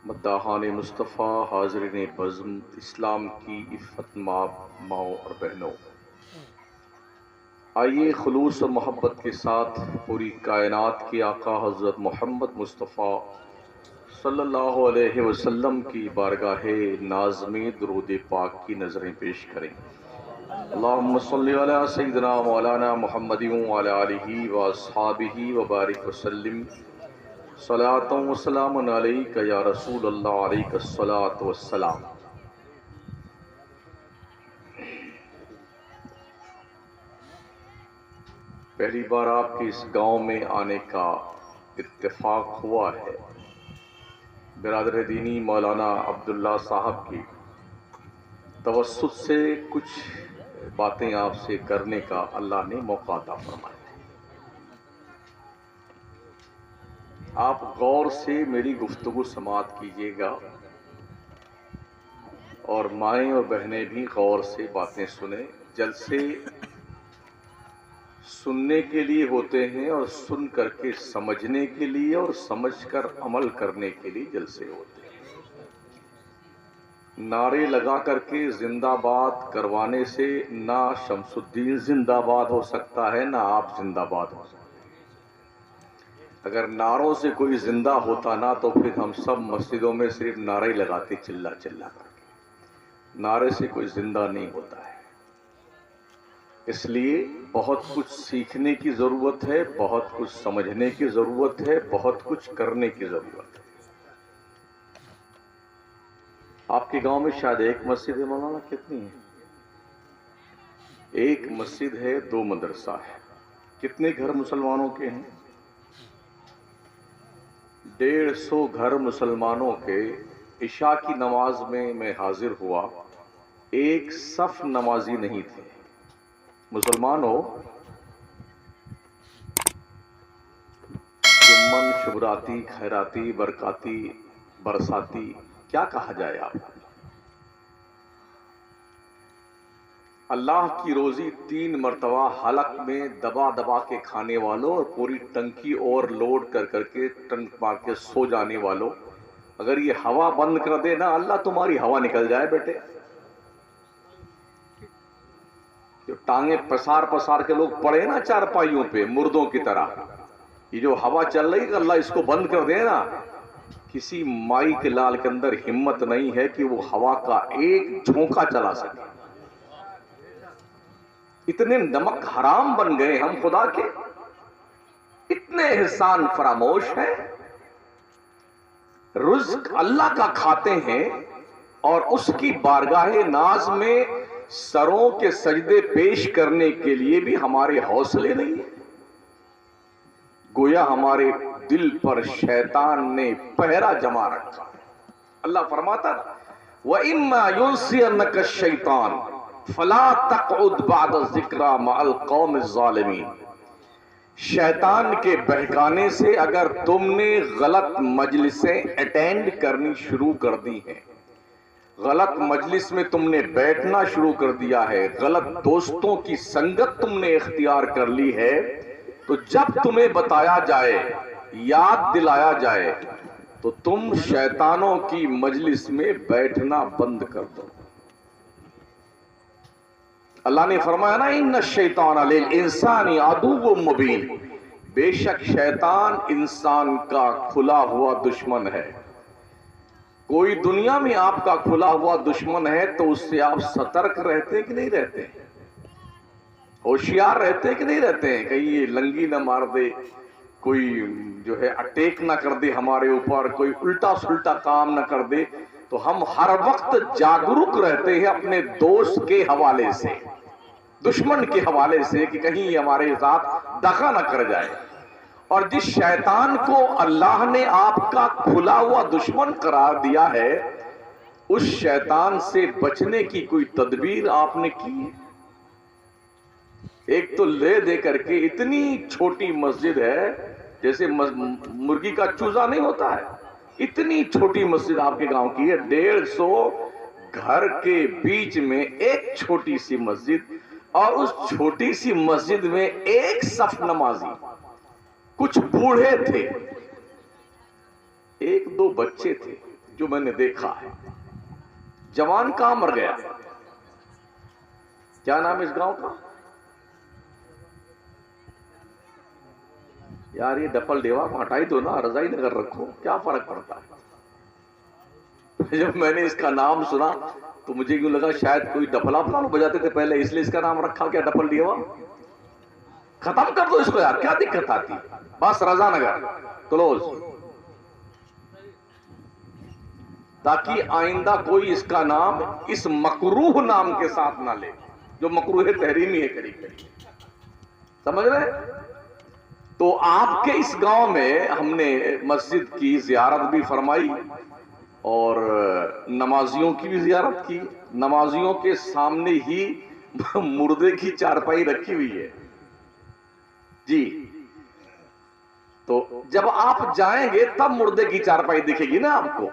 مداحان مصطفیٰ، حاضرین بزم، اسلام کی عفت ماؤں اور بہنوں، آئیے خلوص و محبت کے ساتھ پوری کائنات کے آقا حضرت محمد مصطفیٰ صلی اللہ علیہ وسلم کی بارگاہ ناز میں درود پاک کی نظریں پیش کریں۔ اللہم صلی علی سیدنا مولانا محمد وعلی آلہ واصحابہ وبارک وسلم۔ صلاۃ و سلام علیک یا رسول اللہ، علیک الصلاۃ والسلام۔ پہلی بار آپ کے اس گاؤں میں آنے کا اتفاق ہوا ہے۔ برادر دینی مولانا عبداللہ صاحب کی توسط سے کچھ باتیں آپ سے کرنے کا اللہ نے موقع عطا فرمایا۔ آپ غور سے میری گفتگو سماعت کیجیے گا اور مائیں اور بہنیں بھی غور سے باتیں سنیں۔ جلسے سننے کے لیے ہوتے ہیں اور سن کر کے سمجھنے کے لیے اور سمجھ کر عمل کرنے کے لیے جلسے ہوتے ہیں۔ نعرے لگا کر کے زندہ باد کروانے سے نہ شمس الدین زندہ باد ہو سکتا ہے، نہ آپ زندہ باد ہو سکتے ہیں۔ اگر نعروں سے کوئی زندہ ہوتا نا تو پھر ہم سب مسجدوں میں صرف نعرے لگاتے چلا چلا کر کے۔ نعرے سے کوئی زندہ نہیں ہوتا ہے۔ اس لیے بہت کچھ سیکھنے کی ضرورت ہے، بہت کچھ سمجھنے کی ضرورت ہے، بہت کچھ کرنے کی ضرورت ہے۔ آپ کے گاؤں میں شاید ایک مسجد ہے مولانا، کتنی ہے؟ ایک مسجد ہے، 2 مدرسہ ہے۔ کتنے گھر مسلمانوں کے ہیں؟ 150 گھر مسلمانوں کے۔ عشاء کی نماز میں حاضر ہوا، ایک صف نمازی نہیں تھے۔ مسلمان ہو، جمن، شبراتی، خیراتی، برکاتی، برساتی، کیا کہا جائے آپ؟ اللہ کی روزی 3 مرتبہ حلق میں دبا دبا کے کھانے والوں اور پوری ٹنکی اور لوڈ کر کر کے ٹنک مار کے سو جانے والوں، اگر یہ ہوا بند کر دے نا اللہ، تمہاری ہوا نکل جائے بیٹے۔ جو ٹانگیں پسار پسار کے لوگ پڑے نا چارپائیوں پہ مردوں کی طرح، یہ جو ہوا چل رہی ہے اللہ اس کو بند کر دے نا، کسی مائی کے لال کے اندر ہمت نہیں ہے کہ وہ ہوا کا ایک جھونکا چلا سکے۔ اتنے نمک حرام بن گئے ہم خدا کے، اتنے احسان فراموش ہیں۔ رزق اللہ کا کھاتے ہیں اور اس کی بارگاہ ناز میں سروں کے سجدے پیش کرنے کے لیے بھی ہمارے حوصلے نہیں ہیں۔ گویا ہمارے دل پر شیطان نے پہرا جما رکھا۔ اللہ فرماتا وَإِمَّا يُنْسِيَنَّكَ الشَّيْطَانُ فَلَا تَقْعُدْ بَعْدَ الذِّكْرَىٰ مَعَ الْقَوْمِ الظَّالِمِينَ۔ شیطان کے بہکانے سے اگر تم نے غلط مجلسیں اٹینڈ کرنی شروع کر دی ہیں، غلط مجلس میں تم نے بیٹھنا شروع کر دیا ہے، غلط دوستوں کی سنگت تم نے اختیار کر لی ہے، تو جب تمہیں بتایا جائے، یاد دلایا جائے، تو تم شیطانوں کی مجلس میں بیٹھنا بند کر دو۔ اللہ نے فرمایا نا ان الشیطان للانسان عدو مبین، بے شک شیطان انسان کا کھلا ہوا دشمن ہے۔ کوئی دنیا میں آپ کا کھلا ہوا دشمن ہے تو اس سے آپ سترک رہتے کہ نہیں رہتے؟ ہوشیار رہتے کہ نہیں رہتے ہیں؟ کہیں یہ لنگی نہ مار دے، کوئی جو ہے اٹیک نہ کر دے ہمارے اوپر، کوئی الٹا سلٹا کام نہ کر دے، تو ہم ہر وقت جاگرک رہتے ہیں اپنے دوست کے حوالے سے، دشمن کے حوالے سے، کہ کہیں یہ ہمارے ساتھ دغا نہ کر جائے۔ اور جس شیطان کو اللہ نے آپ کا کھلا ہوا دشمن قرار دیا ہے، اس شیطان سے بچنے کی کوئی تدبیر آپ نے کی ہے؟ ایک تو لے دے کر کے اتنی چھوٹی مسجد ہے، جیسے مرغی کا چوزا نہیں ہوتا ہے، اتنی چھوٹی مسجد آپ کے گاؤں کی ہے۔ 150 گھر کے بیچ میں ایک چھوٹی سی مسجد، اور اس چھوٹی سی مسجد میں ایک صف نمازی، کچھ بوڑھے تھے، 1-2 بچے تھے، جو میں نے دیکھا ہے. جوان کہاں مر گیا؟ کیا نام اس گاؤں کا؟ یار یہ ڈپل ڈیوا کو ہٹائی دو نا، رضائی نگر رکھو، کیا فرق پڑتا ہے؟ جب میں نے اس کا نام سنا تو مجھے کیوں لگا شاید کوئی ڈپلا پلانو بجاتے تھے پہلے، اس لیے اس کا نام رکھا کیا ڈپل ڈیوا. ختم کر دو اس کو یار، کیا دقت آتی؟ بس رضا نگر کلوز، تاکہ آئندہ کوئی اس کا نام اس مکروہ نام کے ساتھ نہ لے جو مکروہ تحریمی ہے قریب قریب. سمجھ رہے؟ تو آپ کے اس گاؤں میں ہم نے مسجد کی زیارت بھی فرمائی اور نمازیوں کی بھی زیارت کی. نمازیوں کے سامنے ہی مردے کی چارپائی رکھی ہوئی ہے جی. تو جب آپ جائیں گے تب مردے کی چارپائی دکھے گی نا آپ کو.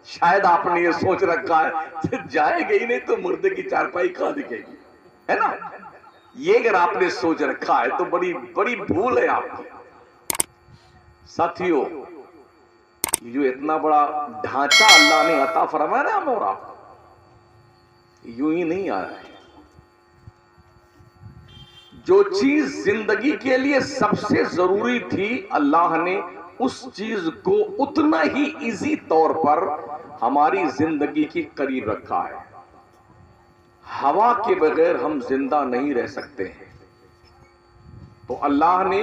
شاید آپ نے یہ سوچ رکھا ہے جائیں گے ہی نہیں تو مردے کی چارپائی کہاں دکھے گی، ہے نا؟ یہ اگر آپ نے سوچ رکھا ہے تو بڑی بڑی بھول ہے آپ کی. ساتھیوں، یہ جو اتنا بڑا ڈھانچہ اللہ نے عطا فرمایا نا ہمیں اور آپ کو، یوں ہی نہیں آ رہا ہے. جو چیز زندگی کے لیے سب سے ضروری تھی اللہ نے اس چیز کو اتنا ہی ایزی طور پر ہماری زندگی کے قریب رکھا ہے. ہوا کے بغیر ہم زندہ نہیں رہ سکتے ہیں، تو اللہ نے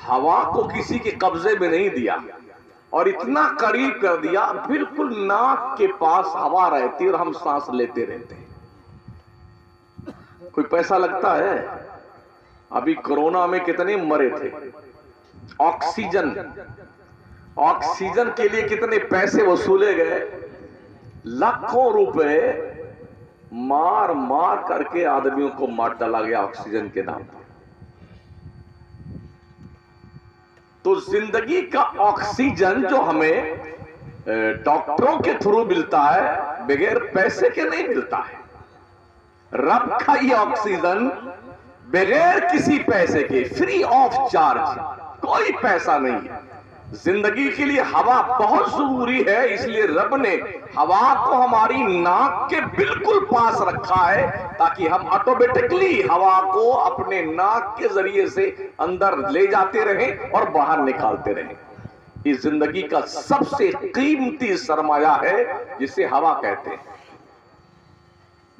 ہوا کو کسی کے قبضے میں نہیں دیا اور اتنا قریب کر دیا، بالکل ناک کے پاس ہوا رہتی اور ہم سانس لیتے رہتے ہیں. کوئی پیسہ لگتا ہے؟ ابھی کورونا میں کتنے مرے تھے. آکسیجن کے لیے کتنے پیسے وصولے گئے، لاکھوں روپے مار مار کر کے آدمیوں کو مار ڈالا گیا آکسیجن کے نام پر. تو زندگی کا آکسیجن جو ہمیں ڈاکٹروں کے تھرو ملتا ہے بغیر پیسے کے نہیں ملتا ہے. رب کا یہ آکسیجن بغیر کسی پیسے کے، فری آف چارج، کوئی پیسہ نہیں ہے. زندگی کے لیے ہوا بہت ضروری ہے، اس لیے رب نے ہوا کو ہماری ناک کے بالکل پاس رکھا ہے تاکہ ہم آٹومیٹکلی ہوا کو اپنے ناک کے ذریعے سے اندر لے جاتے رہیں اور باہر نکالتے رہیں. یہ زندگی کا سب سے قیمتی سرمایہ ہے جسے ہوا کہتے ہیں.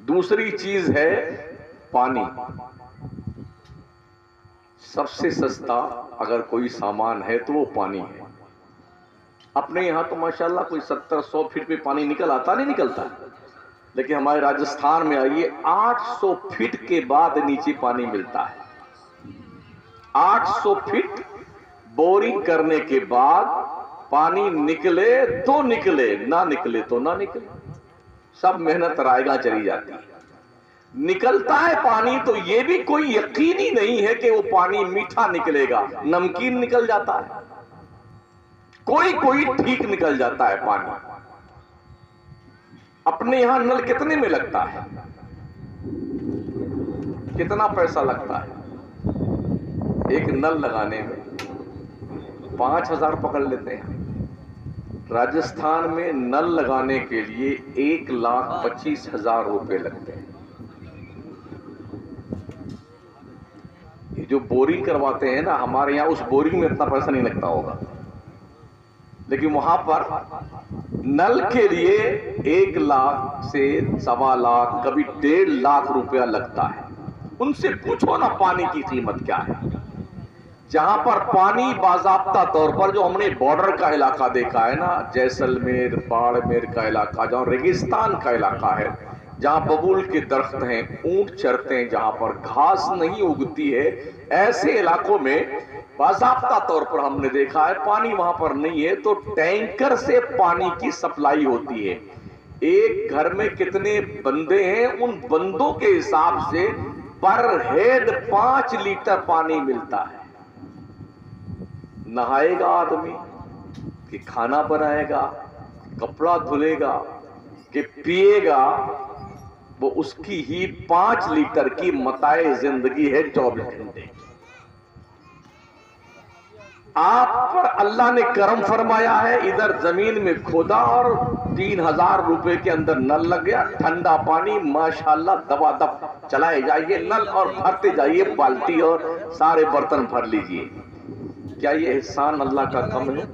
دوسری چیز ہے پانی. سب سے سستا اگر کوئی سامان ہے تو وہ پانی ہے. اپنے یہاں تو ماشاءاللہ کوئی 70-100 فٹ پہ پانی نکل آتا نہیں نکلتا، لیکن ہمارے راجستھان میں آئیے 800 فٹ کے بعد نیچے پانی ملتا ہے. 800 فٹ بورنگ کرنے کے بعد پانی نکلے تو نکلے، نہ نکلے تو نہ نکلے. سب محنت رائے گاں چلی جاتی ہے. نکلتا ہے پانی تو یہ بھی کوئی یقینی نہیں ہے کہ وہ پانی میٹھا نکلے گا، نمکین نکل جاتا ہے، کوئی ٹھیک نکل جاتا ہے پانی. اپنے یہاں نل کتنے میں لگتا ہے؟ کتنا پیسہ لگتا ہے ایک نل لگانے میں؟ 5000 پکڑ لیتے ہیں. راجستھان میں نل لگانے کے لیے 1,25,000 روپے لگتے ہیں. یہ جو بورنگ کرواتے ہیں نا، ہمارے یہاں اس بورنگ میں اتنا پیسہ نہیں لگتا ہوگا، لیکن وہاں پر نل کے لیے 1 لاکھ سے 1.25 لاکھ، کبھی 1.5 لاکھ روپیہ لگتا ہے. ان سے پوچھو نا پانی کی قیمت کیا ہے. جہاں پر پانی باضابطہ طور پر، جو ہم نے بارڈر کا علاقہ دیکھا ہے نا، جیسلمیر باڑمیر کا علاقہ، جہاں ریگستان کا علاقہ ہے، جہاں ببول کے درخت ہیں، اونٹ چرتے ہیں، جہاں پر گھاس نہیں اگتی ہے، ایسے علاقوں میں باضابطہ طور پر ہم نے دیکھا ہے پانی وہاں پر نہیں ہے تو ٹینکر سے پانی کی سپلائی ہوتی ہے. ایک گھر میں کتنے بندے ہیں، ان بندوں کے حساب سے پر ہیڈ 5 لیٹر پانی ملتا ہے. نہائے گا آدمی کہ کھانا بنائے گا، کپڑا دھلے گا کہ پیے گا، وہ اس کی ہی 5 لیٹر کی متاع زندگی ہے 24 گھنٹے. آپ پر اللہ نے کرم فرمایا ہے، ادھر زمین میں کھودا اور 3000 روپے کے اندر نل لگ گیا، ٹھنڈا پانی ماشاءاللہ دبا دب چلائے جائیے نل اور بھرتے جائیے بالٹی اور سارے برتن بھر لیجئے۔ کیا یہ احسان اللہ کا کم ہے؟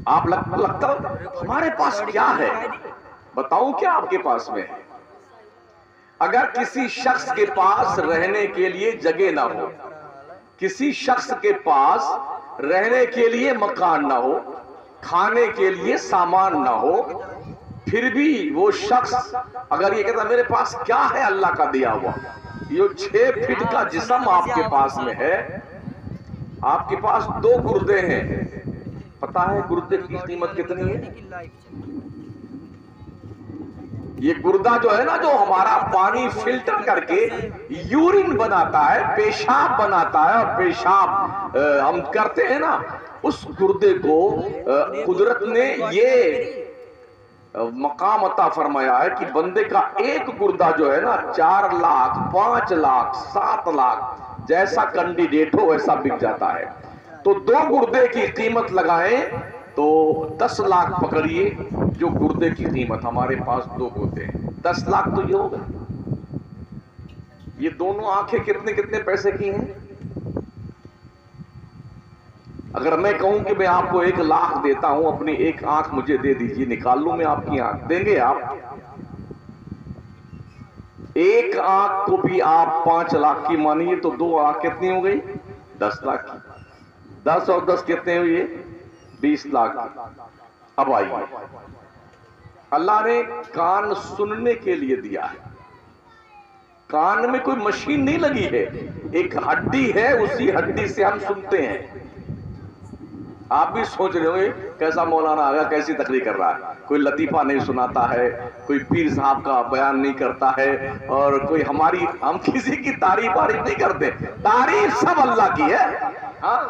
آپ لگتا ہمارے پاس کیا ہے؟ بتاؤں کیا آپ کے پاس میں ہے؟ اگر کسی شخص کے پاس رہنے کے لیے جگہ نہ ہو، کسی شخص کے پاس رہنے کے لیے مکان نہ ہو، کھانے کے لیے سامان نہ ہو، پھر بھی وہ شخص اگر یہ کہتا میرے پاس کیا ہے اللہ کا دیا ہوا، یہ 6 فٹ کا جسم آپ کے پاس میں ہے، آپ کے پاس 2 گردے ہیں، پتا ہے گردے کی قیمت کتنی ہے؟ یہ گردہ جو ہے نا، جو ہمارا پانی فلٹر کر کے یورین بناتا ہے، پیشاب بناتا ہے، اور پیشاب ہم کرتے ہیں نا، اس گردے کو قدرت نے یہ مقام عطا فرمایا ہے کہ بندے کا ایک گردہ جو ہے نا 4 لاکھ 5 لاکھ 7 لاکھ جیسا کینڈیڈیٹ ہو ویسا بک جاتا ہے۔ تو 2 گردے کی قیمت لگائیں تو 10 لاکھ پکڑیے، جو گردے کی قیمت، ہمارے پاس 2 گردے ہیں، 10 لاکھ تو یہ ہوگا۔ یہ دونوں آنکھیں کتنے پیسے کی ہیں؟ اگر میں کہوں کہ میں آپ کو 1 لاکھ دیتا ہوں، اپنی 1 آنکھ مجھے دے دیجیے، نکال لوں میں آپ کی آنکھ، دیں گے آپ؟ 1 آنکھ کو بھی آپ 5 لاکھ کی مانیے تو 2 آنکھ کتنی ہو گئی؟ 10 لاکھ کی۔ 10 اور 10 کتنے ہوئے؟ 20 لاکھ کی۔ اب آئیے، اللہ نے کان سننے کے لیے دیا ہے، کان میں کوئی مشین نہیں لگی ہے، ایک ہڈی ہے، اسی ہڈی سے ہم سنتے ہیں۔ آپ بھی سوچ رہے ہوئے کیسا مولانا آگا، کیسی تقریر کر رہا ہے، کوئی لطیفہ نہیں سناتا ہے، کوئی پیر صاحب کا بیان نہیں کرتا ہے، اور کوئی ہم کسی کی تعریف نہیں کرتے، تعریف سب اللہ کی ہے، ہاں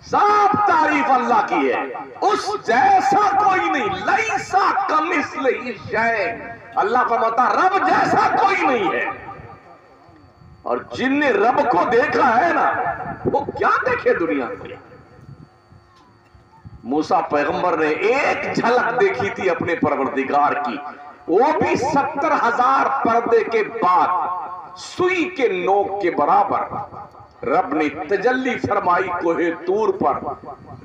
سب تعریف اللہ کی ہے، اس جیسا کوئی نہیں، لیسا کمثلہ شیء، اللہ فرماتا رب جیسا کوئی نہیں ہے۔ اور جن نے رب کو دیکھا ہے نا، وہ کیا دیکھے دنیا میں؟ موسیٰ پیغمبر نے ایک جھلک دیکھی تھی اپنے پروردگار کی، وہ بھی 70,000 پردے کے بعد، سوئی کے نوک کے برابر رب نے تجلی فرمائی کوہ طور پر،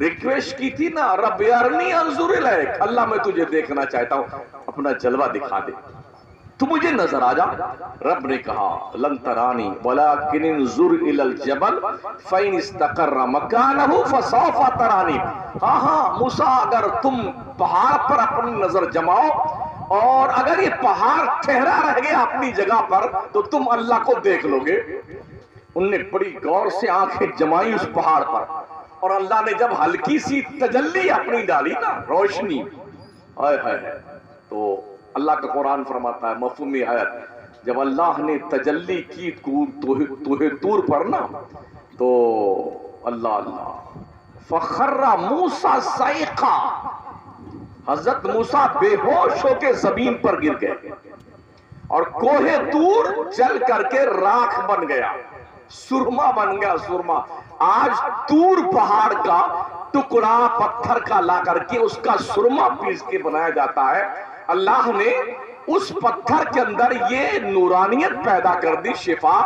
ریکویسٹ کی تھی نا، رب ارنی انظر الیک، اللہ میں تجھے دیکھنا چاہتا ہوں، اپنا جلوہ دکھا دے، تو مجھے نظر آ جا۔ رب نے کہا لن ترانی ولکن انظر الی الجبل فإن استقر مکانہ فسوف ترانی۔ ہاں موسیٰ، اگر تم پہاڑ پر اپنی نظر جماؤ اور اگر یہ پہاڑ ٹھہرا رہ گیا اپنی جگہ پر تو تم اللہ کو دیکھ لو گے۔ ان نے بڑی غور سے آنکھیں جمائی اس پہاڑ پر، اور اللہ نے جب ہلکی سی تجلی اپنی ڈالی نا، روشنی، تو اللہ کا قرآن فرماتا ہے مفہوم آیت، جب اللہ نے تجلی کی کوہ طور پر نا، تو اللہ فخر موسیٰ صعقا، حضرت موسیٰ بے ہوش ہو کے زمین پر گر گئے، اور کوہ طور جل کر کے راکھ بن گیا، سرما بن گیا، سرما۔ آج طور پہاڑ کا ٹکڑا پتھر کا لا کر کے اس کا سرما پیس کے بنایا جاتا ہے۔ اللہ نے اس پتھر کے اندر یہ نورانیت پیدا کر دی، شفا،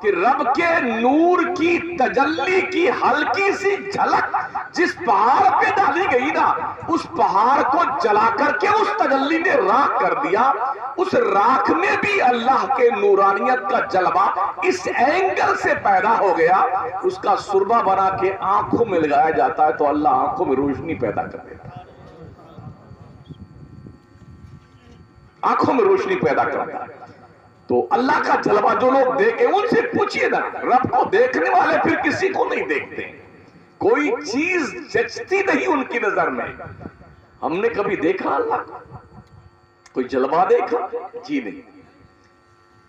کہ رب کے نور کی تجلی کی ہلکی سی جھلک جس پہاڑ پہ ڈالی گئی نا، اس پہاڑ کو جلا کر کے اس تجلی نے راکھ کر دیا۔ اس راکھ میں بھی اللہ کے نورانیت کا جلوہ اس اینگل سے پیدا ہو گیا، اس کا سرما بنا کے آنکھوں میں لگایا جاتا ہے تو اللہ آنکھوں میں روشنی پیدا کر دیتا ہے، آنکھوں میں روشنی پیدا کرتا ہے۔ تو اللہ کا جلوہ جو لوگ دیکھیں، ان سے پوچھئے نا، رب کو دیکھنے والے پھر کسی کو نہیں دیکھتے، کوئی چیز جچتی نہیں ان کی نظر میں۔ ہم نے کبھی دیکھا اللہ کو؟ کوئی جلوہ دیکھا؟ جی نہیں۔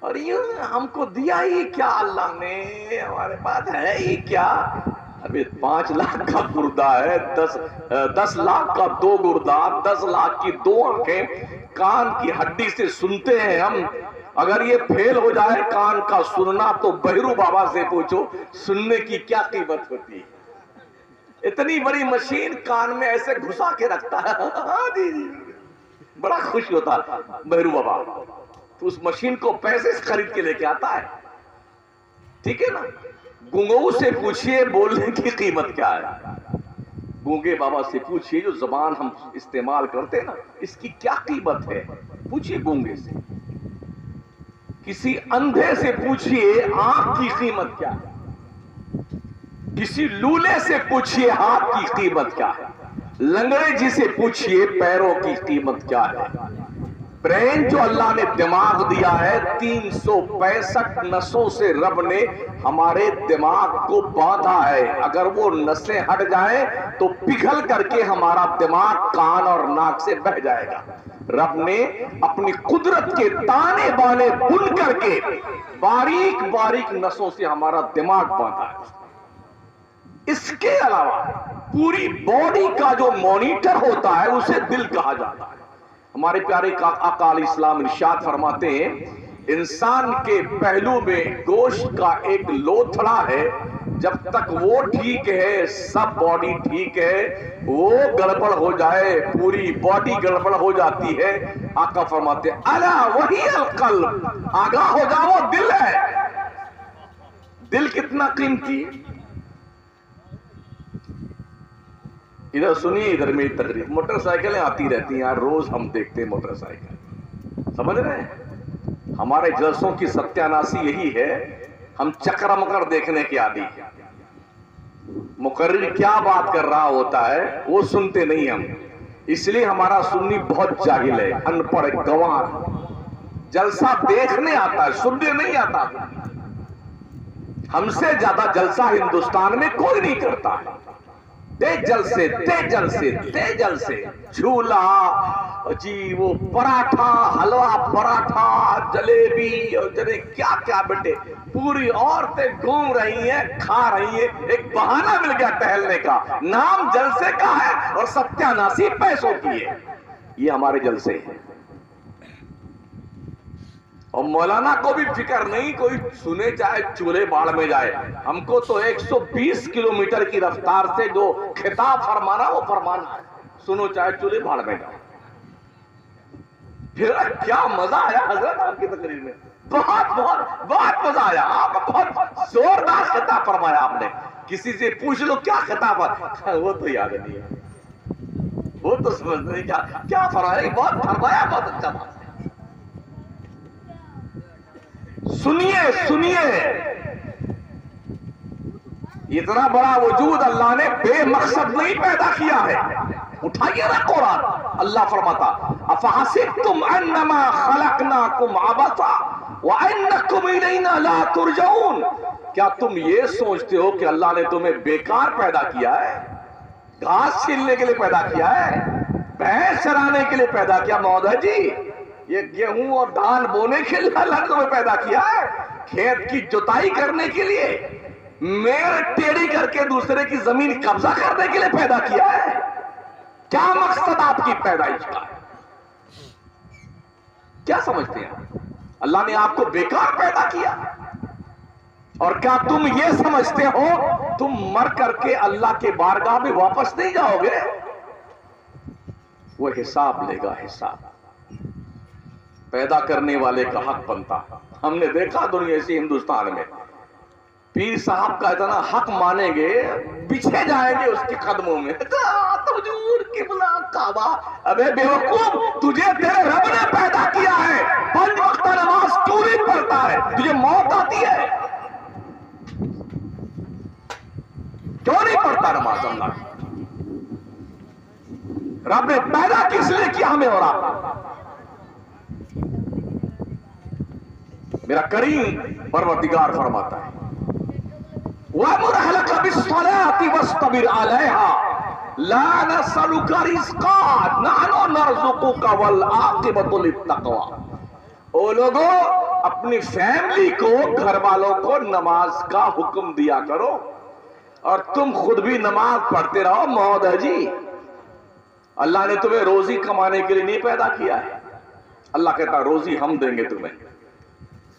اور یہ ہم کو دیا ہی کیا اللہ نے، ہمارے پاس ہے ہی کیا؟ ابھی 5 لاکھ کا گردہ ہے، 10 لاکھ کا 2 گردہ، 10 لاکھ کی 2 آنکھیں، کان کی ہڈی سے سنتے ہیں ہم، اگر یہ پھیل ہو جائے کان کا سننا تو بہرو بابا سے پوچھو سننے کی کیا قیمت ہوتی ہے۔ اتنی بڑی مشین کان میں ایسے گھسا کے رکھتا ہے، بڑا خوش ہوتا ہے بہرو بابا، تو اس مشین کو پیسے سے خرید کے لے کے آتا ہے، ٹھیک ہے نا۔ گونگو سے پوچھئے بولنے کی قیمت کیا ہے، گونگے بابا سے پوچھئے جو زبان ہم استعمال کرتے ہیں نا اس کی کیا قیمت ہے، پوچھئے گونگے سے۔ کسی اندھے سے پوچھئے آنکھ کی قیمت کیا ہے، کسی لولے سے پوچھئے ہاتھ کی قیمت کیا ہے، لنگڑے جی سے پوچھئے پیروں کی قیمت کیا ہے۔ برین جو اللہ نے دماغ دیا ہے 365 نسوں سے رب نے ہمارے دماغ کو باندھا ہے، اگر وہ نسیں ہٹ جائیں تو پگھل کر کے ہمارا دماغ کان اور ناک سے بہہ جائے گا۔ رب نے اپنی قدرت کے تانے بانے بن کر کے باریک باریک نسوں سے ہمارا دماغ باندھا ہے۔ اس کے علاوہ پوری باڈی کا جو مانیٹر ہوتا ہے اسے دل کہا جاتا ہے۔ ہمارے پیارے آقا علیہ السلام ارشاد فرماتے ہیں انسان کے پہلو میں گوشت کا ایک لوتھڑا ہے، جب تک وہ ٹھیک ہے سب باڈی ٹھیک ہے، وہ گڑبڑ ہو جائے پوری باڈی گڑبڑ ہو جاتی ہے۔ آقا فرماتے ہیں الا وہی القلب، آگاہ ہو جاؤ وہ دل ہے۔ دل کتنا قیمتی ہے، ادھر سنیے ادھر میری تقریر، موٹر سائیکلیں آتی رہتی ہیں یار، روز ہم دیکھتے ہیں موٹر سائیکل، سمجھ رہے ہیں؟ ہمارے جلسوں کی ستیاناسی یہی ہے، ہم چکر مکر دیکھنے کے عادی ہیں، مقرر کیا بات کر رہا ہوتا ہے وہ سنتے نہیں ہم، اس لیے ہمارا سنی بہت جاہل ہے، ان پڑھ گنوار، جلسہ دیکھنے آتا ہے سننے نہیں آتا۔ ہم سے زیادہ جلسہ ہندوستان میں کوئی نہیں کرتا ہے، جلسے جلسے جھولا جی، وہ پراٹھا حلوہ پراٹھا جلیبی اور جنے کیا کیا بیٹے، پوری عورتیں گھوم رہی ہیں کھا رہی ہیں، ایک بہانہ مل گیا ٹہلنے کا، نام جلسے کا ہے اور ستیاناسی پیسوں کی ہے۔ یہ ہمارے جلسے ہیں، اور مولانا کو بھی فکر نہیں کوئی سنے چاہے چولہے باڑ میں جائے، ہم کو تو 120 کلومیٹر کی رفتار سے جو خطاب فرمانا وہ فرمانا ہے، سنو چاہے چولہے باڑ میں جائے۔ پھر کیا مزہ آیا حضرت آپ کی تقریر میں، بہت مزہ آیا، آپ بہت زوردار خطاب فرمایا آپ نے۔ کسی سے پوچھ لو کیا خطاب ہے، وہ تو یاد نہیں ہے، وہ تو سمجھ نہیں کیا فرمایا، بہت فرمایا، بہت اچھا بات۔ سنیے اتنا بڑا وجود اللہ نے بے مقصد نہیں پیدا کیا ہے، اٹھائیے نا قرآن، اللہ فرماتا افحسبتم انما خلقناکم عبثا وانکم الینا لا ترجعون، کیا تم یہ سوچتے ہو کہ اللہ نے تمہیں بیکار پیدا کیا ہے، گھاس چھیلنے کے لیے پیدا کیا ہے، بھینس چرانے کے لیے پیدا کیا؟ مودا جی یہ گیہوں اور دھان بونے کے لیے اللہ نے تمہیں پیدا کیا ہے، کھیت کی جتائی کرنے کے لیے، میر ٹیڑھی کر کے دوسرے کی زمین قبضہ کرنے کے لیے پیدا کیا ہے؟ کیا مقصد آپ کی پیدائش کا ہے؟ کیا سمجھتے ہیں اللہ نے آپ کو بیکار پیدا کیا؟ اور کیا تم یہ سمجھتے ہو تم مر کر کے اللہ کے بارگاہ میں واپس نہیں جاؤ گے؟ وہ حساب لے گا، حساب پیدا کرنے والے کا حق بنتا۔ ہم نے دیکھا دنیا سے ہندوستان میں پیر صاحب کا اتنا حق مانیں گے بچھے جائیں گے اس کے قدموں میں، تجور قبلہ کعبہ، ابے بیوقوف تجھے تیرے رب نے پیدا کیا ہے، 5 وقت نماز کیوں نہیں پڑھتا ہے، تجھے موت آتی ہے کیوں نہیں پڑھتا نماز؟ اللہ رب نے پیدا کس لیے کیا ہمیں اور آپ؟ میرا کریم پروردگار فرماتا ہے وَأْمُرْ أَهْلَكَ بِالصَّلَاةِ وَاسْطَبِرْ عَلَيْهَا لَا نَسْأَلُكَ رِزْقًا نَحْنُ نَرْزُقُكَ وَالْعَاقِبَةُ لِلتَّقْوَىٰ۔ او لوگوں اپنی فیملی کو، گھر والوں کو نماز کا حکم دیا کرو اور تم خود بھی نماز پڑھتے رہو۔ موت ہے جی، اللہ نے تمہیں روزی کمانے کے لیے نہیں پیدا کیا ہے، اللہ کہتا روزی ہم دیں گے تمہیں،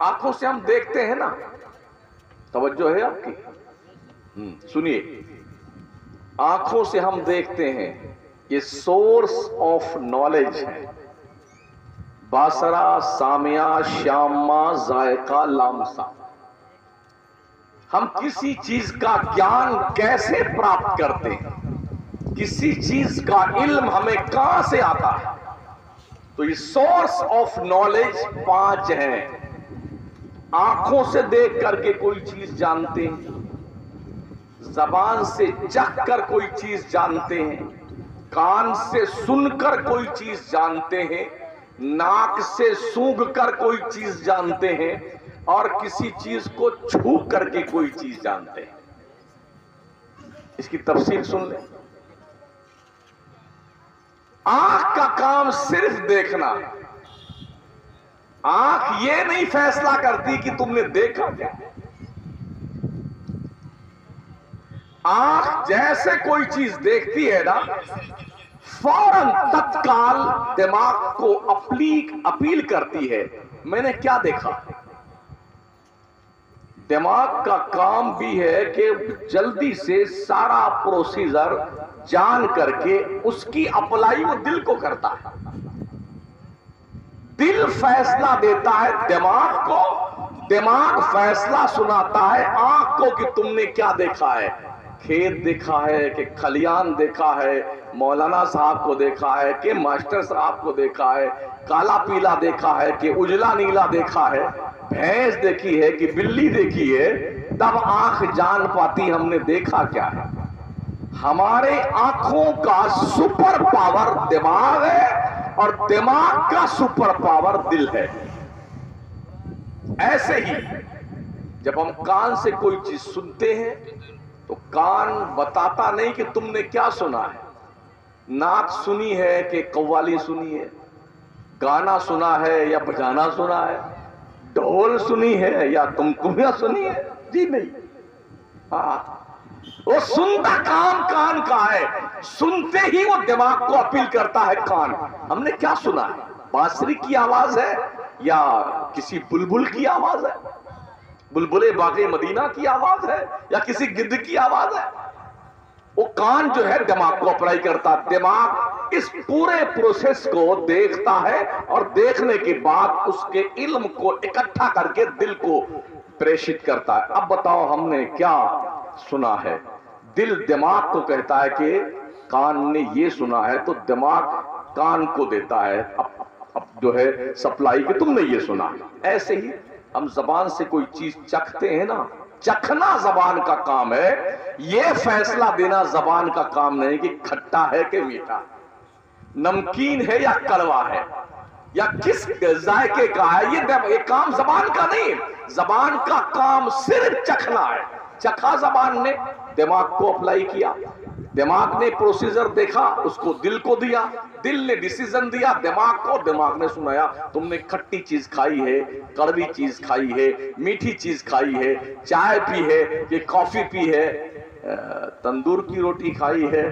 آنکھوں سے ہم دیکھتے ہیں نا، توجہ ہے آپ کی؟ سنیے، آنکھوں سے ہم دیکھتے ہیں، یہ سورس آف نالج ہے، باسرا سامعہ شامہ ذائقہ لامسا۔ ہم کسی چیز کا گیان کیسے پراپت کرتے ہیں، کسی چیز کا علم ہمیں کہاں سے آتا ہے؟ تو یہ سورس آف نالج 5 ہیں۔ آنکھوں سے دیکھ کر کے کوئی چیز جانتے ہیں، زبان سے چکھ کر کوئی چیز جانتے ہیں، کان سے سن کر کوئی چیز جانتے ہیں، ناک سے سونگھ کر کوئی چیز جانتے ہیں، اور کسی چیز کو چھو کر کے کوئی چیز جانتے ہیں۔ اس کی تفصیل سن لیں۔ آنکھ کا کام صرف دیکھنا ہے۔ آنکھ یہ نہیں فیصلہ کرتی کہ تم نے دیکھا کیا۔ آنکھ جیسے کوئی چیز دیکھتی ہے نا، فوراً تتکال دماغ کو اپیل کرتی ہے، میں نے کیا دیکھا۔ دماغ کا کام بھی ہے کہ جلدی سے سارا پروسیجر جان کر کے اس کی اپلائی وہ دل کو کرتا ہے۔ دل فیصلہ دیتا ہے دماغ کو، دماغ فیصلہ سناتا ہے آنکھ کو کہ تم نے کیا دیکھا ہے۔ کھیت دیکھا ہے کہ کھلیان دیکھا ہے، مولانا صاحب کو دیکھا ہے کہ ماسٹر صاحب کو دیکھا ہے، کالا پیلا دیکھا ہے کہ اجلا نیلا دیکھا ہے، بھینس دیکھی ہے کہ بلی دیکھی ہے، تب آنکھ جان پاتی ہم نے دیکھا کیا ہے۔ ہمارے آنکھوں کا سپر پاور دماغ ہے، اور دماغ کا سپر پاور دل ہے۔ ایسے ہی جب ہم کان سے کوئی چیز سنتے ہیں تو کان بتاتا نہیں کہ تم نے کیا سنا ہے۔ نعت سنی ہے کہ قوالی سنی ہے، گانا سنا ہے یا بجانا سنا ہے، ڈھول سنی ہے یا تمکمیاں سنی ہے؟ جی نہیں۔ وہ سنتا کام کان کا ہے، سنتے ہی وہ دماغ کو اپیل کرتا ہے کان، ہم نے کیا سنا ہے؟ بانسری کی آواز ہے یا کسی بلبل کی آواز ہے، بلبل باغ مدینہ کی آواز ہے یا کسی گدھ کی آواز ہے؟ وہ کان جو ہے دماغ کو اپلائی کرتا، دماغ اس پورے پروسیس کو دیکھتا ہے، اور دیکھنے کے بعد اس کے علم کو اکٹھا کر کے دل کو پریشت کرتا ہے۔ اب بتاؤ ہم نے کیا سنا ہے؟ دل دماغ کو کہتا ہے کہ کان نے یہ سنا ہے، تو دماغ کان کو دیتا ہے اب جو ہے سپلائی کہ تم نے یہ سنا۔ ایسے ہی ہم زبان سے کوئی چیز چکھتے ہیں نا، چکھنا زبان کا کام ہے، یہ فیصلہ دینا زبان کا کام نہیں کہ کھٹا ہے کہ میٹھا، نمکین ہے یا کڑوا ہے، یا کس ذائقے کا ہے، یہ کام زبان کا نہیں۔ زبان کا کام صرف چکھنا ہے۔ چکھا زبان نے، دماغ کو اپلائی کیا، دماغ نے پروسیجر دیکھا، اس کو دل کو دیا، دل نے ڈیسیزن دیا دماغ کو، دماغ نے سنایا تم نے کھٹی چیز کھائی ہے، کڑوی چیز کھائی ہے، میٹھی چیز کھائی ہے، چائے پی ہے کہ کافی پی ہے، تندور کی روٹی کھائی ہے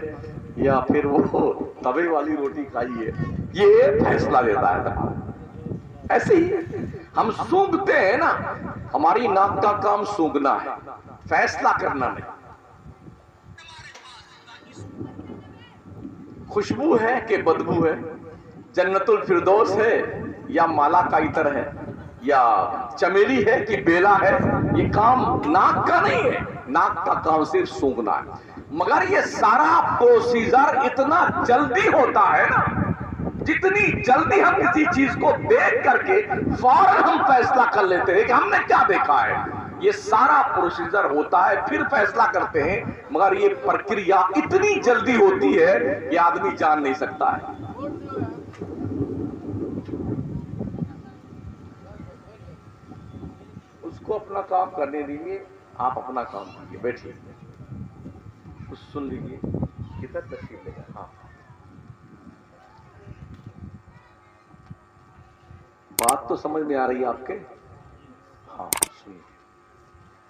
یا پھر وہ توے والی روٹی کھائی ہے، یہ فیصلہ دیتا ہے دماغ۔ ایسے ہی ہم سونگھتے ہیں نا، ہماری ناک کا کام سونگھنا ہے، فیصلہ کرنا نہیں۔ خوشبو ہے کہ بدبو ہے، جنت الفردوس ہے یا مالا کا عطر ہے، یا چمیلی ہے کہ بیلا ہے، یہ کام ناک کا نہیں ہے۔ ناک کا کام صرف سونگھنا ہے، مگر یہ سارا پروسیجر اتنا جلدی ہوتا ہے نا، جتنی جلدی ہم کسی چیز کو دیکھ کر کے فوراً ہم فیصلہ کر لیتے ہیں کہ ہم نے کیا دیکھا ہے، یہ سارا پروسیجر ہوتا ہے پھر فیصلہ کرتے ہیں، مگر یہ پرکریا اتنی جلدی ہوتی ہے کہ آدمی جان نہیں سکتا ہے۔ اس کو اپنا کام کرنے دیجیے، آپ اپنا کام کیجیے، بیٹھیے، کچھ سن لیجیے، کدھر تشریف لے گا؟ ہاں بات تو سمجھ میں آ رہی ہے آپ کے؟ ہاں سنیے،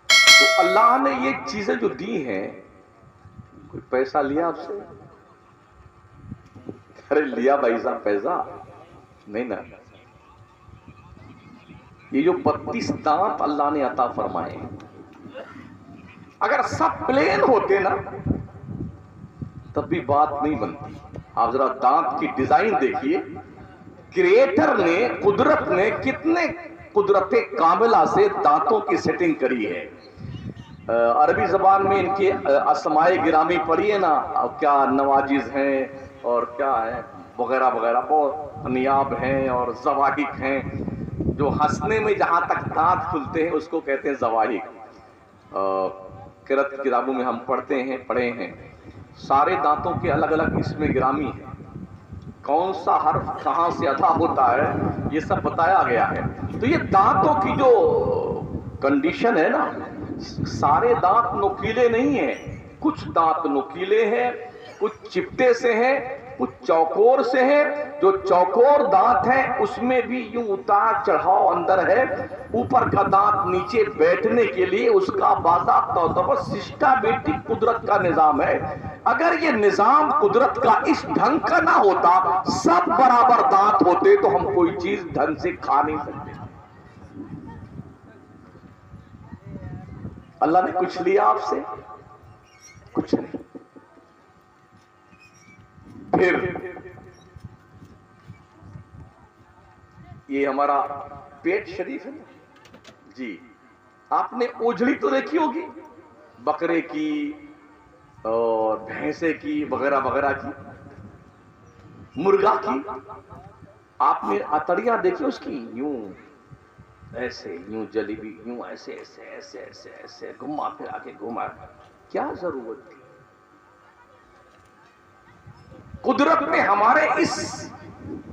تو اللہ نے یہ چیزیں جو دی ہیں، کوئی پیسہ لیا آپ سے؟ ارے لیا بھائی صاحب پیسہ نہیں نا، یہ جو 32 دانت اللہ نے عطا فرمائے ہیں، اگر سب پلین ہوتے نا تب بھی بات نہیں بنتی. آپ ذرا دانت کی ڈیزائن دیکھیے، کریٹر نے، قدرت نے کتنے قدرت کاملہ سے دانتوں کی سیٹنگ کری ہے. عربی زبان میں ان کے اسمائے گرامی پڑھیے نا، کیا نواجز ہیں اور کیا ہے وغیرہ وغیرہ، بہت نیاب ہیں اور زواہق ہیں. جو ہنسنے میں جہاں تک دانت کھلتے ہیں اس کو کہتے ہیں زواہق. قرأت کی کتابوں میں ہم پڑھے ہیں سارے دانتوں کے الگ الگ اسم گرامی ہیں، کون سا حرف کہاں سے ادا ہوتا ہے یہ سب بتایا گیا ہے. تو یہ دانتوں کی جو کنڈیشن ہے نا، سارے دانت نوکیلے نہیں ہیں، کچھ دانت نوکیلے ہیں، کچھ چپٹے سے ہیں، کچھ چوکور سے ہیں. جو چوکور دانت ہیں اس میں بھی یوں اتار چڑھاؤ اندر ہے، اوپر کا دانت نیچے بیٹھنے کے لیے اس کا باضابطہ سسٹمیٹک قدرت کا نظام ہے. اگر یہ نظام قدرت کا اس ڈھنگ کا نہ ہوتا، سب برابر دانت ہوتے تو ہم کوئی چیز ڈھنگ سے کھا نہیں سکتے. اللہ نے کچھ لیا آپ سے؟ کچھ نہیں. پھر یہ ہمارا پیٹ شریف ہے جی، آپ نے اوجھڑی تو دیکھی ہوگی بکرے کی اور بھینسے کی وغیرہ وغیرہ کی، مرغا کی. آپ نے اتڑیاں دیکھی اس کی، یوں ایسے، یوں جلیبی، یوں ایسے ایسے ایسے ایسے ایسے گھما پھرا کے گھما. کیا ضرورت تھی؟ قدرت نے ہمارے اس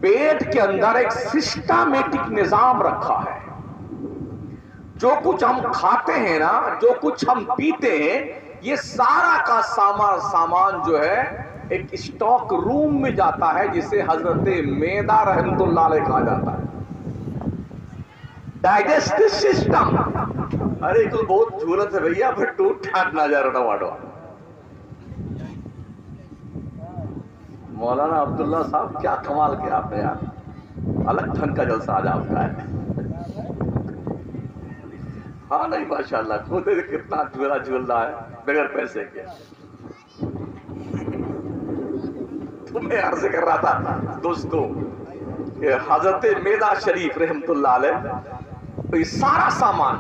پیٹ کے اندر ایک سسٹمیٹک نظام رکھا ہے. جو کچھ ہم کھاتے ہیں نا، جو کچھ ہم پیتے ہیں، یہ سارا کا سامان جو ہے ایک اسٹاک روم میں جاتا ہے جسے حضرت میدہ رحمت اللہ علیہ کہا جاتا ہے. Digestive system. ارے تو بہت جھولت ہے بھیا، پھر ٹوٹ ٹھاٹ نہ جا رہا واڈو. مولانا عبداللہ صاحب کیا کمال کیا آپ نے یار، الگ ڈھنگ کا جلسہ آج آپ کا ہے. ہاں نہیں ماشاءاللہ، خود کتنا جھولا جھول رہا ہے بغیر پیسے کے. تمہیں عرض کر رہا تھا دوستو، حضرت میدہ شریف رحمت اللہ علیہ، یہ سارا سامان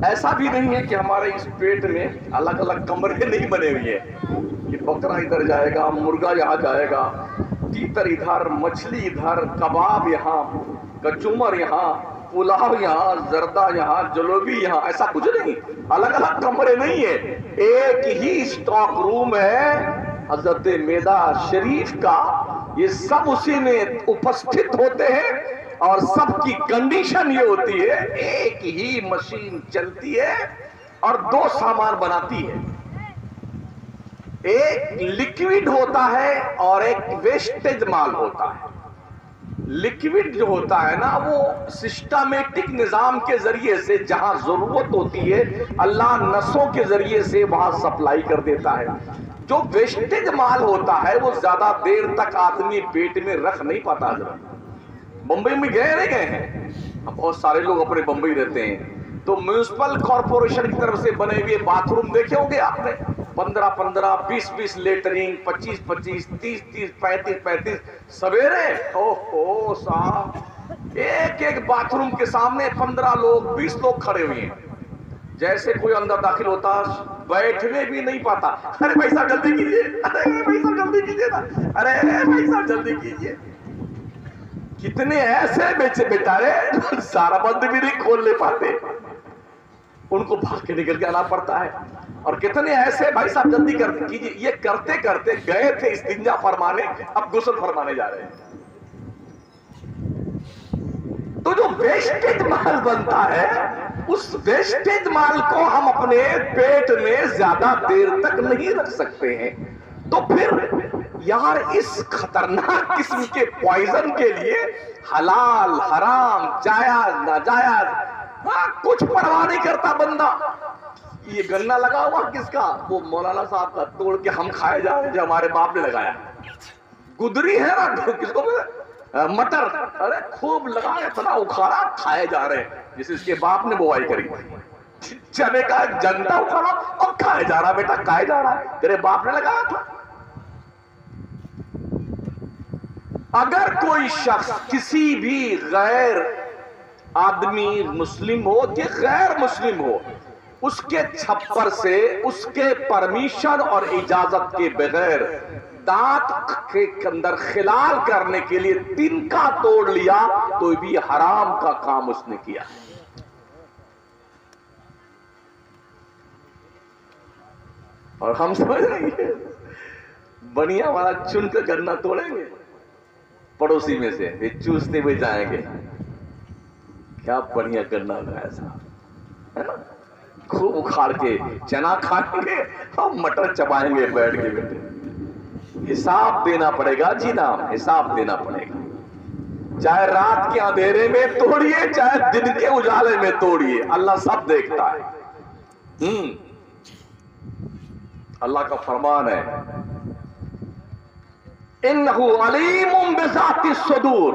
ایسا بھی نہیں ہے کہ ہمارے اس پیٹ میں الگ الگ کمرے نہیں بنے ہوئے ہیں کہ بکرا ادھر جائے گا، مرغا یہاں جائے گا، تیتر ادھر، مچھلی ادھر، کباب یہاں، کچومر یہاں، پلاؤ یہاں، زردہ یہاں، جلوبی یہاں. ایسا کچھ نہیں، الگ الگ کمرے نہیں ہیں، ایک ہی اسٹاک روم ہے حضرت میدہ شریف کا. یہ سب اسی میں اپستھت ہوتے ہیں اور سب کی کنڈیشن یہ ہوتی ہے، ایک ہی مشین چلتی ہے اور دو سامان بناتی ہے. ایک لیکوڈ ہوتا ہے اور ایک ویسٹیج مال ہوتا ہے. لیکوڈ جو ہوتا ہے نا، وہ سسٹمیٹک نظام کے ذریعے سے جہاں ضرورت ہوتی ہے اللہ نسوں کے ذریعے سے وہاں سپلائی کر دیتا ہے. جو ویسٹیج مال ہوتا ہے وہ زیادہ دیر تک آدمی پیٹ میں رکھ نہیں پاتا. بمبئی میں گئے ہیں، بہت سارے لوگ اپنے بمبئی رہتے ہیں، تو میونسپل کارپوریشن کی طرف سے بنے ہوئے باتھ روم دیکھے ہوں گے آپ نے، 15 20 لیٹرین، 25 30 35 سویرے. اوہ صاحب، ایک باتھ روم کے سامنے 15 لوگ 20 لوگ کھڑے ہوئے ہیں. جیسے کوئی اندر داخل ہوتا بیٹھنے بھی نہیں پاتا. ارے بھائی صاحب جلدی کیجیے، ارے بھائی صاحب جلدی کیجیے نا، ارے بھائی صاحب جلدی کیجیے. کتنے ایسے بیچارے سارا بند بھی نہیں کھول لے پاتے، ان کو بھاگ کے نکل کے آنا پڑتا ہے. اور کتنے ایسے بھائی صاحب جلدی کیجیے، یہ کرتے کرتے گئے تھے استنجا فرمانے، اب غسل فرمانے جا رہے ہیں. تو جو ویسٹیج مال بنتا ہے، اس ویسٹیج مال کو ہم اپنے پیٹ میں زیادہ دیر تک نہیں رکھ سکتے ہیں. تو پھر یار اس خطرناک قسم کے پوائزن کے لیے حلال حرام جائز ناجائز کچھ پرواہ نہیں کرتا بندہ. یہ گنا لگا ہوا کس کا؟ وہ مولانا صاحب کا، توڑ کے ہم کھائے جا رہے ہیں جو ہمارے باپ نے لگایا. گدری ہے نا، کس کو مٹر ارے خوب لگا اتنا اکھاڑا کھائے جا رہے ہیں جسے اس کے باپ نے بوائی کری. چنے کا جنڈا اکھاڑا اور کھائے جا رہا. بیٹا کھائے جا رہا ہے, تیرے باپ نے لگایا تھا. اگر کوئی شخص کسی بھی غیر آدمی مسلم ہو کہ غیر مسلم ہو, اس کے چھپر سے اس کے پرمیشن اور اجازت کے بغیر دانت کے اندر خلال کرنے کے لیے تنکا توڑ لیا تو بھی حرام کا کام اس نے کیا. اور ہم سمجھ رہے ہیں بڑھیا والا چن کر گنا توڑیں گے پڑوسی میں سے, یہ چوستے ہوئے جائیں گے, کیا بڑھیا گنا لگایا صاحب, ہے نا, خوب اکھاڑ کے چنا کھائیں گے اور مٹر چبائیں گے بیٹھ کے. بیٹھے حساب دینا پڑے گا جی, نا حساب دینا پڑے گا. چاہے رات کے اندھیرے میں توڑیے چاہے دن کے اجالے میں توڑیے, اللہ سب دیکھتا ہے. اللہ کا فرمان ہے انہو علیم بذات الصدور.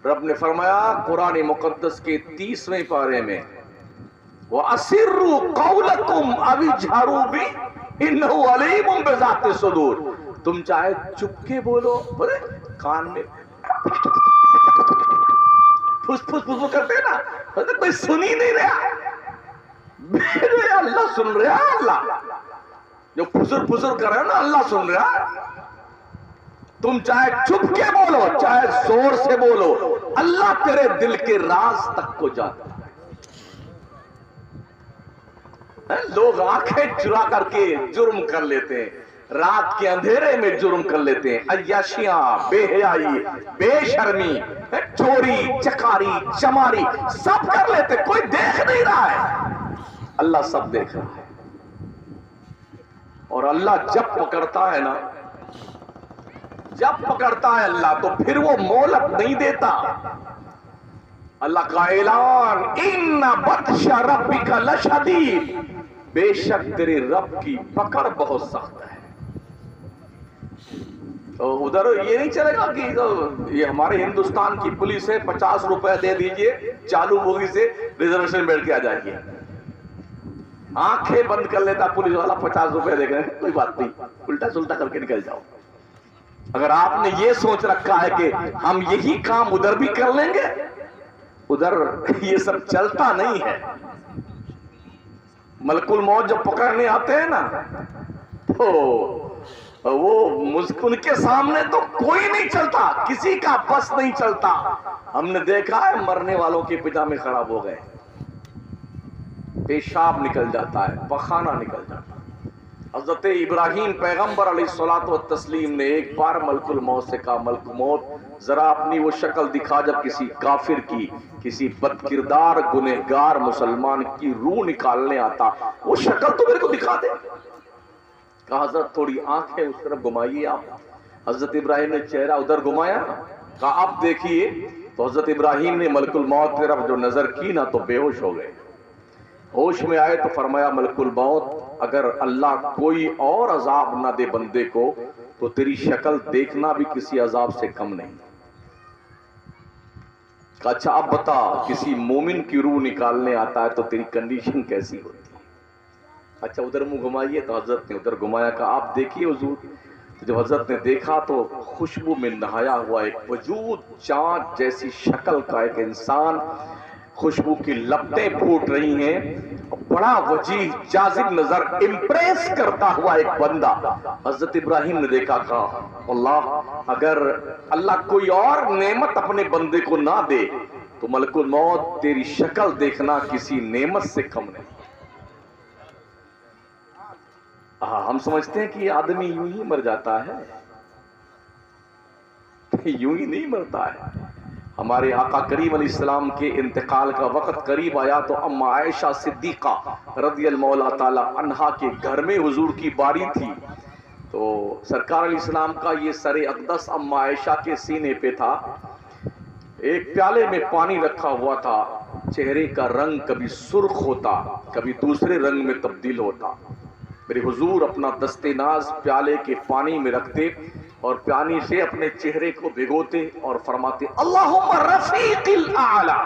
رب نے فرمایا قرآن مقدس کے 30ویں پارے میں وَأَسِرُّوا قَوْلَكُمْ أَوِ اجْهَرُوا بِهِ إِنَّهُ عَلِيمٌ بِذَاتِ الصُّدُورِ. تم چاہے چپ کے بولو, بولے کان میں پھس پھس پھس کرتے نا, کوئی سن ہی نہیں رہا, میرے اللہ سن رہا. اللہ جو پھسر پھسر کر رہے ہیں نا, اللہ سن رہا. تم چاہے چھپ کے بولو چاہے زور سے بولو, اللہ تیرے دل کے راز تک کو جاتا ہے. لوگ آنکھیں چرا کر کے جرم کر لیتے ہیں, رات کے اندھیرے میں جرم کر لیتے ہیں, عیاشیاں, بے حیائی, بے شرمی, چوری چکاری چماری سب کر لیتے, کوئی دیکھ نہیں رہا ہے, اللہ سب دیکھ رہا ہے. اور اللہ جب پکڑتا ہے نا, جب پکڑتا ہے اللہ تو پھر وہ مہلت نہیں دیتا. اللہ کا اعلان ان بطش ربک لشدید, بے شک تیرے رب کی پکڑ بہت سخت ہے. تو ادھر یہ نہیں چلے گا کہ یہ ہمارے ہندوستان کی پولیس ہے, 50 روپے دے دیجئے چالو بوگی سے ریزرویشن بیٹھ کے آ جائیے. آنکھیں بند کر لیتا پولیس والا, 50 روپے دے گئے کوئی بات نہیں, الٹا سلٹا کر کے نکل جاؤ. اگر آپ نے یہ سوچ رکھا ہے کہ ہم یہی کام ادھر بھی کر لیں گے, ادھر یہ سب چلتا نہیں ہے. ملک الموت جب پکڑنے آتے ہیں نا تو وہ ان کے سامنے تو کوئی نہیں چلتا, کسی کا بس نہیں چلتا. ہم نے دیکھا ہے مرنے والوں کے پجامے خراب ہو گئے, پیشاب نکل جاتا ہے, پخانہ نکل جاتا ہے. حضرت ابراہیم پیغمبر علیہ الصلوۃ والتسلیم نے ایک بار ملک الموت سے کہا, ملک موت ذرا اپنی وہ شکل دکھا جب کسی کافر کی, کسی بد کردار گنہگار مسلمان کی روح نکالنے آتا, وہ شکل تو میرے کو دکھا دے. کہا حضرت تھوڑی آنکھیں اس طرف گھمائیے آپ. حضرت ابراہیم نے چہرہ ادھر گھمایا, کہا اب دیکھیے. تو حضرت ابراہیم نے ملک الموت کی طرف جو نظر کی نا تو بے ہوش ہو گئے. ہوش میں آئے تو فرمایا ملک الموت اگر اللہ کوئی اور عذاب نہ دے بندے کو تو تیری شکل دیکھنا بھی کسی عذاب سے کم نہیں. کہا اچھا اب بتا, کسی مومن کی روح نکالنے آتا ہے تو تیری کنڈیشن کیسی ہوتی ہے؟ اچھا ادھر منہ گھمائیے. تو حضرت نے ادھر گھمایا, کہا آپ دیکھیے حضور. تو جب حضرت نے دیکھا تو خوشبو میں نہایا ہوا ایک وجود, چاند جیسی شکل کا ایک انسان, خوشبو کی لپٹیں پھوٹ رہی ہیں, بڑا وجیح جاذب نظر امپریس کرتا ہوا ایک بندہ. حضرت ابراہیم نے دیکھا, کہا اللہ اگر اللہ کوئی اور نعمت اپنے بندے کو نہ دے تو ملک الموت تیری شکل دیکھنا کسی نعمت سے کم نہیں. ہم سمجھتے ہیں کہ یہ آدمی یوں ہی مر جاتا ہے, یوں ہی نہیں مرتا ہے. ہمارے آقا کریم علیہ السلام کے انتقال کا وقت قریب آیا تو اما عائشہ صدیقہ رضی اللہ تعالی عنہا کے گھر میں حضور کی باری تھی. تو سرکار علیہ السلام کا یہ سر اقدس اما عائشہ کے سینے پہ تھا. ایک پیالے میں پانی رکھا ہوا تھا, چہرے کا رنگ کبھی سرخ ہوتا کبھی دوسرے رنگ میں تبدیل ہوتا. میرے حضور اپنا دست ناز پیالے کے پانی میں رکھتے اور پانی سے اپنے چہرے کو بھگوتے اور فرماتے اللہم رفیق الاعلی،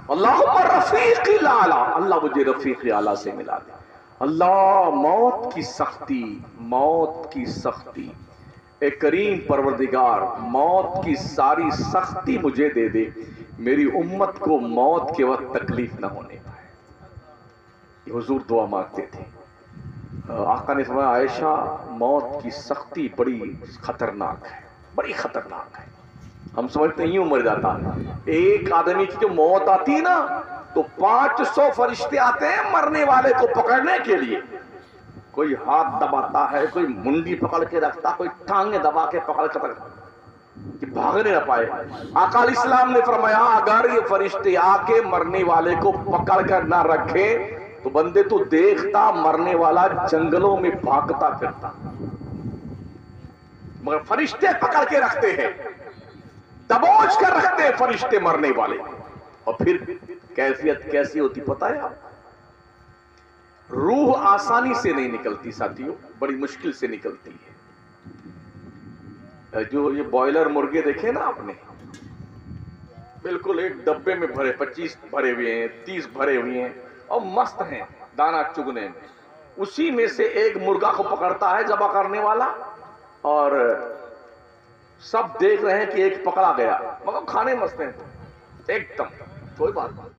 اللہم رفیق الاعلی، اللہ مجھے رفیق اعلیٰ سے ملا دے۔ اللہ موت کی سختی، موت کی سختی، اے کریم پروردگار موت کی ساری سختی مجھے دے دے، میری امت کو موت کے وقت تکلیف نہ ہونے پائے۔ یہ حضور دعا مانگتے تھے۔ آقا نے فرمایا عائشہ موت کی سختی بڑی خطرناک ہے، بڑی خطرناک ہے۔ ہم سمجھتے ہیں یوں مر جاتا، ایک آدمی کی جو موت آتی ہے نا تو 500 فرشتے آتے ہیں مرنے والے کو پکڑنے کے لیے، کوئی ہاتھ دباتا ہے، کوئی منڈی پکڑ کے رکھتا، کوئی ٹانگیں دبا کے پکڑ کے رکھتا کہ بھاگنے نہ پائے۔ آقا علیہ السلام نے فرمایا اگر یہ فرشتے آ کے مرنے والے کو پکڑ کر نہ رکھے تو بندے تو دیکھتا مرنے والا جنگلوں میں بھاگتا پھرتا، مگر فرشتے پکڑ کے رکھتے ہیں، دبوچ کر رکھتے ہیں فرشتے مرنے والے۔ اور پھر کیفیت کیسی ہوتی پتہ ہے آپ؟ روح آسانی سے نہیں نکلتی ساتھیوں، بڑی مشکل سے نکلتی ہے۔ جو یہ بوائلر مرغے دیکھے نا آپ نے، بالکل ایک ڈبے میں بھرے، 25 بھرے ہوئے ہیں، 30 بھرے ہوئے ہیں اور مست ہیں دانا چگنے میں، اسی میں سے ایک مرغا کو پکڑتا ہے ذبح کرنے والا، اور سب دیکھ رہے ہیں کہ ایک پکڑا گیا مگر کھانے مست ہیں ایک دم، کوئی بات نہیں۔